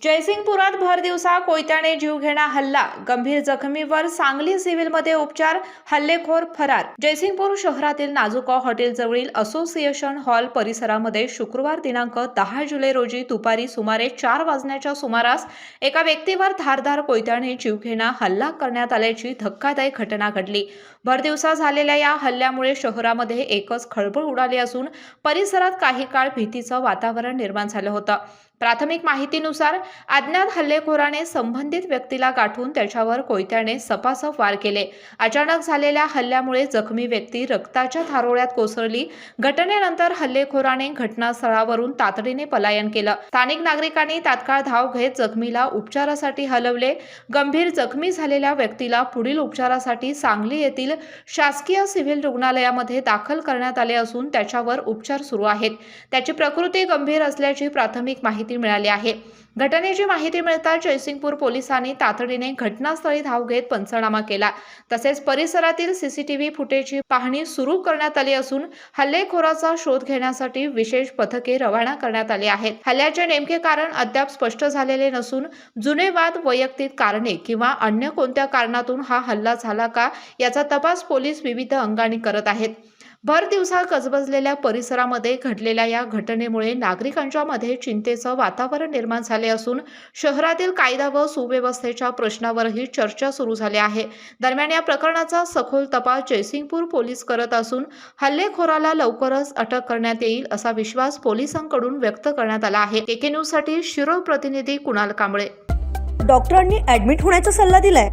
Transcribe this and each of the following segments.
जयसिंगपुरात भर दिवसा कोयत्याने जीवघेणा हल्ला, गंभीर जखमीवर सांगली सिव्हिलमध्ये उपचार, हल्लेखोर फरार। जयसिंगपूर शहरातील नाजुका हॉटेलजवळील असोसिएशन हॉल परिसरामध्ये शुक्रवार दिनांक 10 जुलै रोजी दुपारी सुमारे 4 वाजण्याच्या सुमारास एका व्यक्तीवर धारदार कोयत्याने जीवघेणा हल्ला करण्यात आल्याची धक्कादायक घटना घडली। भर दिवसा झालेल्या या हल्ल्यामुळे शहरामध्ये एकच खळबळ उडाली असून परिसरात काही काळ भीतीचं वातावरण निर्माण झालं होतं। प्राथमिक माहितीनुसार अज्ञात हल्लेखोराने संबंधित व्यक्तीला गाठून त्याच्यावर कोयत्याने सपासप वार केले। अचानक झालेल्या हल्ल्यामुळे जखमी व्यक्ती रक्ताच्या थारोळ्यात कोसळली। घटनेनंतर हल्लेखोराने घटनास्थळावरून तातडीने पलायन केलं। स्थानिक नागरिकांनी तात्काळ धाव घेत जखमीला उपचारासाठी हलवले। गंभीर जखमी झालेल्या व्यक्तीला पुढील उपचारासाठी सांगली येथील शासकीय सिव्हिल रुग्णालयामध्ये दाखल करण्यात आले असून त्याच्यावर उपचार सुरू आहेत। त्याची प्रकृती गंभीर असल्याची प्राथमिक माहिती मिळाली आहे। घटनेची माहिती मिळताच जयसिंगपूर पोलिसांनी तातडीने घटनास्थळी धाव घेत पंचनामा केला। तसेच परिसरातील सीसीटीव्ही फुटेजची पाहणी सुरू करण्यात आली असून हल्लेखोराचा शोध घेण्यासाठी विशेष पथके रवाना करण्यात आली आहेत। हल्ल्याचे नेमके कारण अद्याप स्पष्ट झालेले नसून जुने वाद, वैयक्तिक कारणे किंवा अन्य कोणत्या कारणातून हा हल्ला झाला का याचा तपास पोलीस विविध अंगांनी करत आहेत। भर दिवसा गजबजलेल्या परिसरामध्ये घडलेल्या या घटनेमुळे नागरिकांच्या मध्ये चिंतेचं वातावरण निर्माण झाले असून शहरातील कायदा व सुव्यवस्थेच्या प्रश्नावरही चर्चा सुरू झाली आहे। दरम्यान या प्रकरणाचा सखोल तपास जयसिंगपूर पोलीस करत असून हल्लेखोराला लवकरच अटक करण्यात येईल असा विश्वास पोलिसांकडून व्यक्त करण्यात आला आहे। केके न्यूज साठी शिरोळ प्रतिनिधी कुणाल कांबळे। डॉक्टरांनी ऍडमिट होण्याचा सल्ला दिलाय,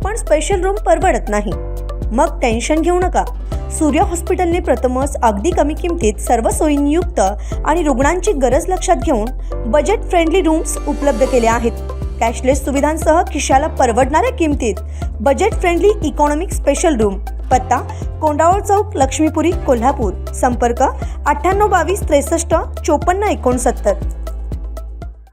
पण स्पेशल रूम परवडत नाही। मग टेन्शन घेऊ नका। सूर्य हॉस्पिटलने प्रथमच अगदी कमी किमतीत सर्व सोयींयुक्त आणि रुग्णांची गरज लक्षात घेऊन बजेट फ्रेंडली रूम्स उपलब्ध केले आहेत। कॅशलेस सुविधांसह खिशाला परवडणाऱ्या किमतीत budget friendly economic special room. पत्ता कोंडावळ चौक, लक्ष्मीपुरी, कोल्हापूर। संपर्क 9822 63 54 69।